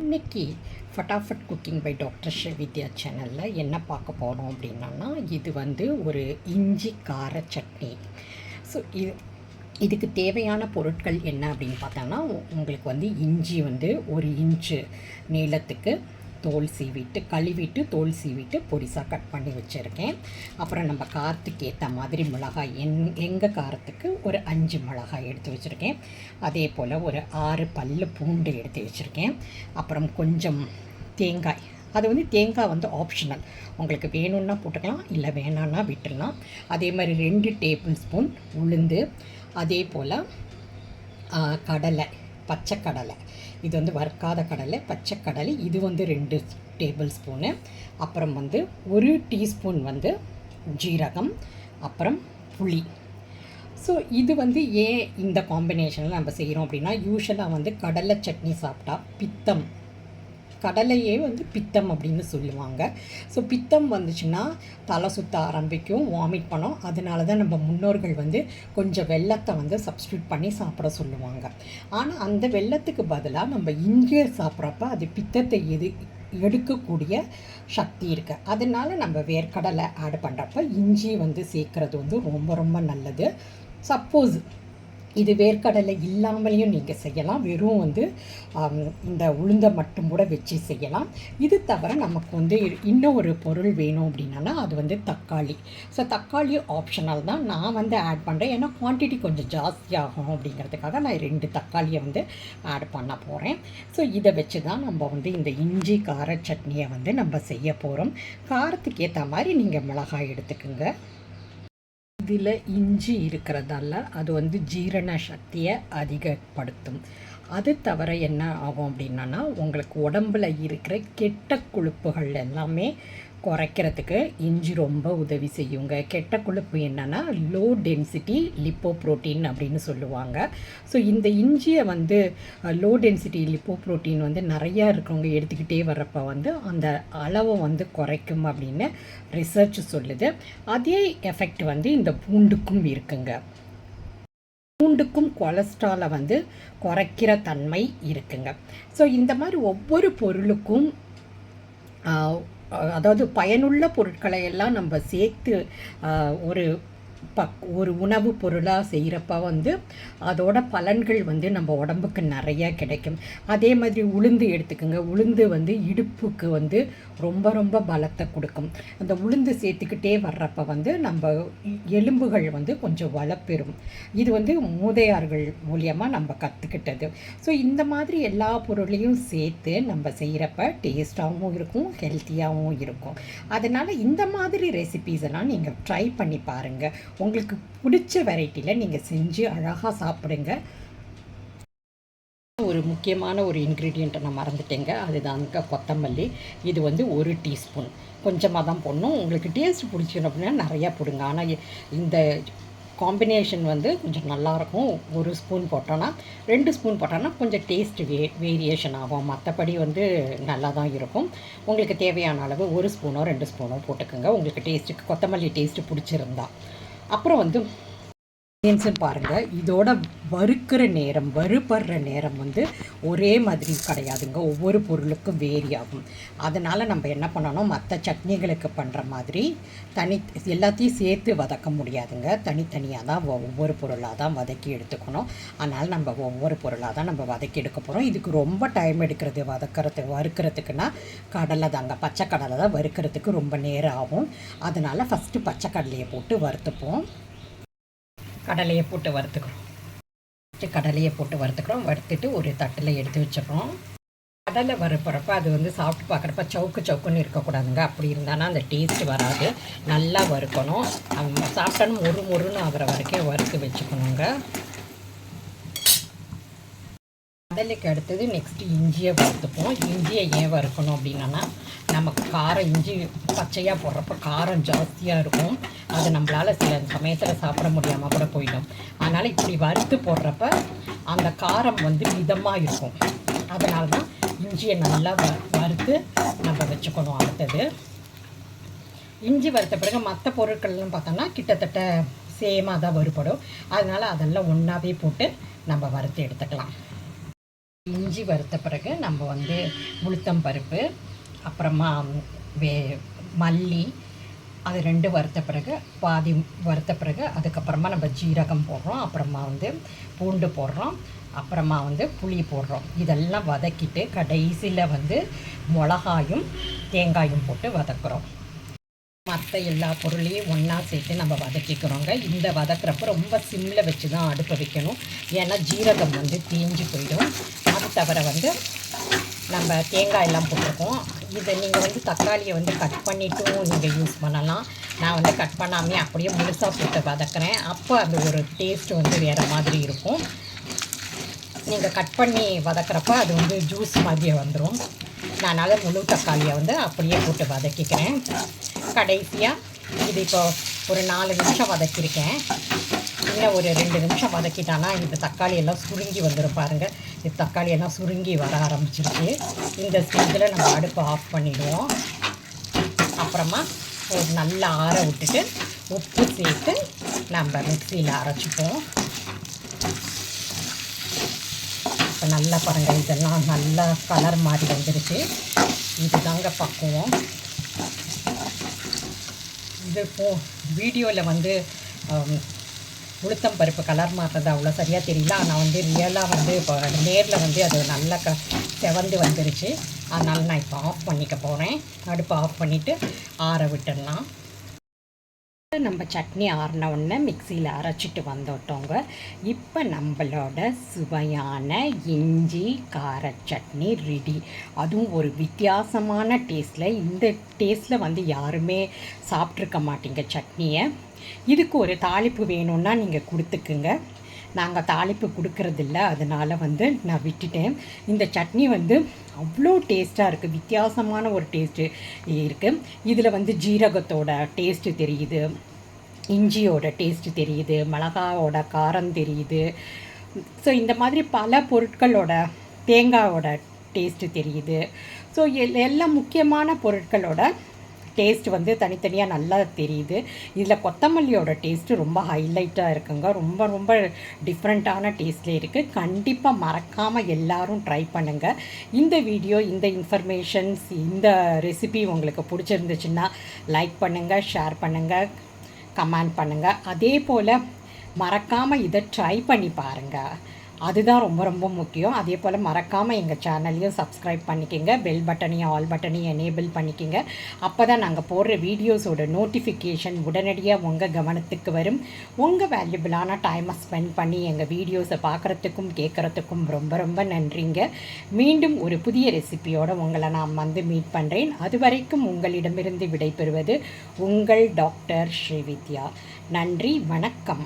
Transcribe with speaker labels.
Speaker 1: இன்னைக்கு ஃபட்டாஃபட் cooking by doctor Srividya சேனலில் என்ன பார்க்க போகிறோம் அப்படின்னா, இது வந்து ஒரு இஞ்சி கார சட்னி. ஸோ இதுக்கு தேவையான பொருட்கள் என்ன அப்படின்னு பார்த்தோன்னா, உங்களுக்கு வந்து இஞ்சி வந்து 1 இன்ச்சு நீளத்துக்கு தோல் சீவிட்டு கழுவிட்டு தோல் சீவிட்டு பொடிசாக கட் பண்ணி வச்சுருக்கேன். அப்புறம் நம்ம காரத்துக்கு ஏற்ற மாதிரி மிளகாய் எங்கள் காரத்துக்கு ஒரு 5 மிளகாய் எடுத்து வச்சுருக்கேன். அதே போல் ஒரு 6 பல்லு பூண்டு எடுத்து வச்சுருக்கேன். அப்புறம் கொஞ்சம் தேங்காய். அது வந்து தேங்காய் வந்து ஆப்ஷனல், உங்களுக்கு வேணும்னா போட்டுக்கலாம், இல்லை வேணான்னா விட்டுடலாம். அதே மாதிரி 2 டேபிள் ஸ்பூன் உளுந்து, அதே போல் கடலை, பச்சை கடலை. இது வந்து வறுக்காத கடலை, பச்சை கடலை. இது வந்து 2 டேபிள் ஸ்பூனு. அப்புறம் வந்து 1 டீஸ்பூன் வந்து ஜீரகம், அப்புறம் புளி. ஸோ இது வந்து ஏன் இந்த காம்பினேஷனில் நம்ம செய்கிறோம் அப்படின்னா, யூஸ்வலாக வந்து கடலை சட்னி சாப்பிட்டா பித்தம், கடலையே வந்து பித்தம் அப்படின்னு சொல்லுவாங்க. ஸோ பித்தம் வந்துச்சுன்னா தலை சுற்ற ஆரம்பிக்கும், வாமிட் பண்ணோம். அதனால தான் நம்ம முன்னோர்கள் வந்து கொஞ்சம் வெல்லத்தை வந்து சப்ஸ்டியூட் பண்ணி சாப்பிட சொல்லுவாங்க. ஆனால் அந்த வெல்லத்துக்கு பதிலாக நம்ம இஞ்சி சாப்பிட்றப்ப அது பித்தத்தை எடுக்கக்கூடிய சக்தி இருக்குது. அதனால நம்ம வேர்க்கடலை ஆட் பண்ணுறப்ப இஞ்சி வந்து சேர்க்குறது வந்து ரொம்ப ரொம்ப நல்லது. சப்போஸ் இது வேர்க்கடலை இல்லாமலேயும் நீங்கள் செய்யலாம், வெறும் வந்து இந்த உளுந்தை மட்டும் கூட வச்சு செய்யலாம். இது தவிர நமக்கு வந்து இன்னும் ஒரு பொருள் வேணும் அப்படின்னா, அது வந்து தக்காளி. ஸோ தக்காளி ஆப்ஷனல் தான், நான் வந்து ஆட் பண்ணுறேன். ஏன்னா குவான்டிட்டி கொஞ்சம் ஜாஸ்தியாகும் அப்படிங்கிறதுக்காக நான் 2 தக்காளியை வந்து ஆட் பண்ண போகிறேன். ஸோ இதை வச்சு தான் நம்ம வந்து இந்த இஞ்சி கார சட்னியை வந்து நம்ம செய்ய போகிறோம். காரத்துக்கு ஏற்ற மாதிரி நீங்கள் மிளகாய் எடுத்துக்கோங்க. இதில் இஞ்சி இருக்கிறதால அது வந்து ஜீரண சக்தியை அதிகப்படுத்தும். அது தவிர என்ன ஆகும் அப்படின்னா, உங்களுக்கு உடம்பில் இருக்கிற கெட்ட கொழுப்புகள் எல்லாமே குறைக்கிறதுக்கு இஞ்சி ரொம்ப உதவி செய்யுங்க. கெட்ட கொழுப்பு என்னென்னா லோ டென்சிட்டி லிப்போப்ரோட்டீன் அப்படின்னு சொல்லுவாங்க. ஸோ இந்த இஞ்சியை வந்து லோ டென்சிட்டி லிப்போப்ரோட்டீன் வந்து நிறையா இருக்கிறவங்க எடுத்துக்கிட்டே வர்றப்போ வந்து அந்த அளவை வந்து குறைக்கும் அப்படின்னு ரிசர்ச் சொல்லுது. அதே எஃபெக்ட் வந்து இந்த பூண்டுக்கும் இருக்குங்க. பூண்டுக்கும் கொலஸ்ட்ராலை வந்து குறைக்கிற தன்மை இருக்குங்க. ஸோ இந்த மாதிரி ஒவ்வொரு பொருளுக்கும் அதாவது பயனுள்ள பொருட்களை எல்லாம் நம்ம சேர்த்து ஒரு உணவு பொருளாக செய்கிறப்ப வந்து அதோட பலன்கள் வந்து நம்ம உடம்புக்கு நிறையா கிடைக்கும். அதே மாதிரி உளுந்து எடுத்துக்கோங்க. உளுந்து வந்து இடுப்புக்கு வந்து ரொம்ப ரொம்ப பலத்தை கொடுக்கும். அந்த உளுந்து சேர்த்துக்கிட்டே வர்றப்ப வந்து நம்ம எலும்புகள் வந்து கொஞ்சம் வளப்பெறும். இது வந்து மூதையார்கள் மூலியமாக நம்ம கற்றுக்கிட்டது. ஸோ இந்த மாதிரி எல்லா பொருளையும் சேர்த்து நம்ம செய்கிறப்ப டேஸ்ட்டாகவும் இருக்கும், ஹெல்த்தியாகவும் இருக்கும். அதனால் இந்த மாதிரி ரெசிபீஸ் எல்லாம் நீங்கள் ட்ரை பண்ணி பாருங்கள். உங்களுக்கு பிடிச்ச வெரைட்டியில் நீங்கள் செஞ்சு அழகாக சாப்பிடுங்க. ஒரு முக்கியமான ஒரு இன்க்ரீடியண்ட்டை நான் மறந்துட்டேங்க, அதுதாங்க கொத்தமல்லி. இது வந்து 1 டீஸ்பூன், கொஞ்சமாக தான் போடணும். உங்களுக்கு டேஸ்ட் பிடிச்சிடும் அப்படின்னா நிறையா போடுங்க. ஆனால் இந்த காம்பினேஷன் வந்து கொஞ்சம் நல்லாயிருக்கும். 1 ஸ்பூன் போட்டோன்னா, 2 ஸ்பூன் போட்டோன்னா கொஞ்சம் டேஸ்ட் வேரியேஷன் ஆகும். மற்றபடி வந்து நல்லா தான் இருக்கும். உங்களுக்கு தேவையான அளவு 1 ஸ்பூனோ 2 ஸ்பூனோ போட்டுக்கோங்க, உங்களுக்கு டேஸ்ட்டுக்கு கொத்தமல்லி டேஸ்ட்டு பிடிச்சிருந்தா. அப்புறம் வந்து பாருங்கள், இதோட வறுபடுற நேரம் வந்து ஒரே மாதிரி கிடையாதுங்க. ஒவ்வொரு பொருளுக்கும் வேரி ஆகும். அதனால் நம்ம என்ன பண்ணணும், மற்ற சட்னிகளுக்கு பண்ணுற மாதிரி எல்லாத்தையும் சேர்த்து வதக்க முடியாதுங்க. தனித்தனியாக தான் ஒவ்வொரு பொருளாக தான் வதக்கி எடுத்துக்கணும். அதனால் நம்ம ஒவ்வொரு பொருளாக தான் நம்ம வதக்கி எடுக்க போகிறோம். இதுக்கு ரொம்ப டைம் எடுக்கிறது வறுக்கிறதுக்குன்னா கடலை தாங்க. பச்சை கடலை தான் வறுக்கிறதுக்கு ரொம்ப நேரம் ஆகும். அதனால் ஃபஸ்ட்டு பச்சை கடலையை போட்டு வறுத்துப்போம். கடலையை போட்டு வறுத்துக்கிறோம். வறுத்துட்டு ஒரு தட்டில் எடுத்து வச்சிடறோம். கடலை வறுப்புறப்ப அது வந்து சாப்பிட்டு பார்க்குறப்ப சவுக்குன்னு இருக்கக்கூடாதுங்க. அப்படி இருந்தானா அந்த டேஸ்ட்டு வராது. நல்லா வறுக்கணும். சாப்பிட்டாலும் மொறுன்னு ஆகிற வரைக்கும் வறுத்து வச்சுக்கணுங்க. கடலைக்கு அடுத்தது நெக்ஸ்ட்டு இஞ்சியை வறுத்துப்போம். இஞ்சியை ஏன் வறுக்கணும் அப்படின்னா, நமக்கு காரம் இஞ்சி பச்சையாக போடுறப்ப காரம் ஜாஸ்தியாக இருக்கும். அது நம்மளால் சில சமயத்தில் சாப்பிட முடியாமல் கூட போயிடும். அதனால் இப்படி வறுத்து போடுறப்ப அந்த காரம் வந்து மிதமாக இருக்கும். அதனால தான் இஞ்சியை நல்லா வறுத்து நம்ம வச்சுக்கணும். அடுத்தது இஞ்சி வறுத்த பிறகு மற்ற பொருட்கள்லாம் பார்த்தோம்னா கிட்டத்தட்ட சேமாக தான் வறுபடும். அதனால் அதெல்லாம் ஒன்றாவே போட்டு நம்ம வறுத்து எடுத்துக்கலாம். இஞ்சி வறுத்த பிறகு நம்ம வந்து உளுத்தம் பருப்பு, அப்புறமா வே மல்லி, அது 2 வறுத்த பிறகு பாதி வறுத்த பிறகு அதுக்கப்புறமா நம்ம ஜீரகம் போடுறோம், அப்புறமா வந்து பூண்டு போடுறோம், அப்புறமா வந்து புளி போடுறோம். இதெல்லாம் வதக்கிட்டு கடைசியில் வந்து மிளகாயும் தேங்காயும் போட்டு வதக்குறோம். மற்ற எல்லா பொருளையும் ஒன்றா சேர்த்து நம்ம வதக்கிக்கிறோங்க. இந்த வதக்குறப்ப ரொம்ப சிம்மில் வச்சு தான் அடுப்பை வைக்கணும். ஏன்னா ஜீரகம் வந்து தேஞ்சு போயிடும். அது தவிர வந்து நம்ம தேங்காய் எல்லாம் போட்டிருக்கோம். இதை நீங்கள் வந்து தக்காளியை வந்து கட் பண்ணிட்டும் நீங்கள் யூஸ் பண்ணலாம். நான் வந்து கட் பண்ணாமே அப்படியே முழுசாக போட்டு வதக்குறேன். அப்போ அது ஒரு டேஸ்ட்டு வந்து வேறு மாதிரி இருக்கும். நீங்கள் கட் பண்ணி வதக்குறப்ப அது வந்து ஜூஸ் மாதிரியே வந்துடும். நான் முழு தக்காளியை வந்து அப்படியே போட்டு வதக்கிக்கிறேன். கடைசியாக இது இப்போ ஒரு 4 நிமிஷம் வதக்கியிருக்கேன். இன்னும் ஒரு 2 நிமிஷம் வதக்கிட்டானா இந்த தக்காளி எல்லாம் சுருங்கி வந்துடும் பாருங்கள். இது தக்காளி எல்லாம் சுருங்கி வர ஆரம்பிச்சிருக்கு. இந்த ஸ்டேஜில் நம்ம அடுப்பை ஆஃப் பண்ணிவிடுவோம். அப்புறமா ஒரு நல்லா ஆற விட்டுட்டு உப்பு சேர்த்து நம்ம மிக்சியில் அரைச்சிப்போம். இப்போ நல்லா பாருங்கள், இதெல்லாம் நல்லா கலர் மாதிரி வந்துருச்சு. இதுதாங்க பக்குவம். இது வீடியோவில் வந்து உளுத்தம் பருப்பு கலர் மாற்றுறது அவ்வளோ சரியாக தெரியல. ஆனால் வந்து ரியலாக வந்து இப்போ நேரில் வந்து அது நல்லா செவந்து வந்துருச்சு. அதனால் நான் இப்போ ஆஃப் பண்ணிக்க போகிறேன். அடுப்பை ஆஃப் பண்ணிவிட்டு ஆற விட்டுடலாம். நம்ம சட்னி ஆறின உடனே மிக்சியில் அரைச்சிட்டு வந்துட்டோங்க. இப்போ நம்மளோட சுவையான இஞ்சி கார சட்னி ரெடி. அதுவும் ஒரு வித்தியாசமான டேஸ்ட்டில். இந்த டேஸ்ட்டில் வந்து யாருமே சாப்பிட்ருக்க மாட்டீங்க சட்னியை. இதுக்கு ஒரு தாளிப்பு வேணும்னா நீங்கள் கொடுத்துக்குங்க. நாங்கள் தாளிப்பு கொடுக்கறதில்ல, அதனால் வந்து நான் விட்டுட்டேன். இந்த சட்னி வந்து அவ்வளோ டேஸ்ட்டாக இருக்குது. வித்தியாசமான ஒரு டேஸ்ட்டு இருக்குது. இதில் வந்து ஜீரகத்தோட டேஸ்ட்டு தெரியுது, இஞ்சியோட டேஸ்ட்டு தெரியுது, மிளகாவோட காரம் தெரியுது. ஸோ இந்த மாதிரி பல பொருட்களோட தேங்காயோட டேஸ்ட்டு தெரியுது. ஸோ எல்லா முக்கியமான பொருட்களோட டேஸ்ட் வந்து தனித்தனியாக நல்லா தெரியுது. இதில் கொத்தமல்லியோட டேஸ்ட்டு ரொம்ப ஹைலைட்டாக இருக்குங்க. ரொம்ப ரொம்ப டிஃப்ரெண்ட்டான டேஸ்ட்லேயே இருக்குது. கண்டிப்பாக மறக்காமல் எல்லோரும் ட்ரை பண்ணுங்கள். இந்த வீடியோ, இந்த இன்ஃபர்மேஷன்ஸ், இந்த ரெசிபி உங்களுக்கு பிடிச்சிருந்துச்சுன்னா லைக் பண்ணுங்கள், ஷேர் பண்ணுங்கள், கமெண்ட் பண்ணுங்கள். அதே போல் மறக்காமல் இதை ட்ரை பண்ணி பாருங்கள். அதுதான் ரொம்ப ரொம்ப முக்கியம். அதே போல் மறக்காமல் எங்கள் சேனலையும் சப்ஸ்கிரைப் பண்ணிக்கோங்க. பெல் பட்டனையும் ஆல் பட்டனையும் எனேபிள் பண்ணிக்கோங்க. அப்போ தான் நாங்கள் போடுற வீடியோஸோட நோட்டிஃபிகேஷன் உடனடியாக உங்கள் கவனத்துக்கு வரும். உங்கள் வேல்யூபிளான டைமை ஸ்பெண்ட் பண்ணி எங்கள் வீடியோஸை பார்க்குறதுக்கும் கேட்குறதுக்கும் ரொம்ப ரொம்ப நன்றிங்க. மீண்டும் ஒரு புதிய ரெசிபியோடு உங்களை நான் வந்து மீட் பண்ணுறேன். அது வரைக்கும் உங்களிடமிருந்து விடைபெறுவது உங்கள் டாக்டர் ஸ்ரீவித்யா. நன்றி, வணக்கம்.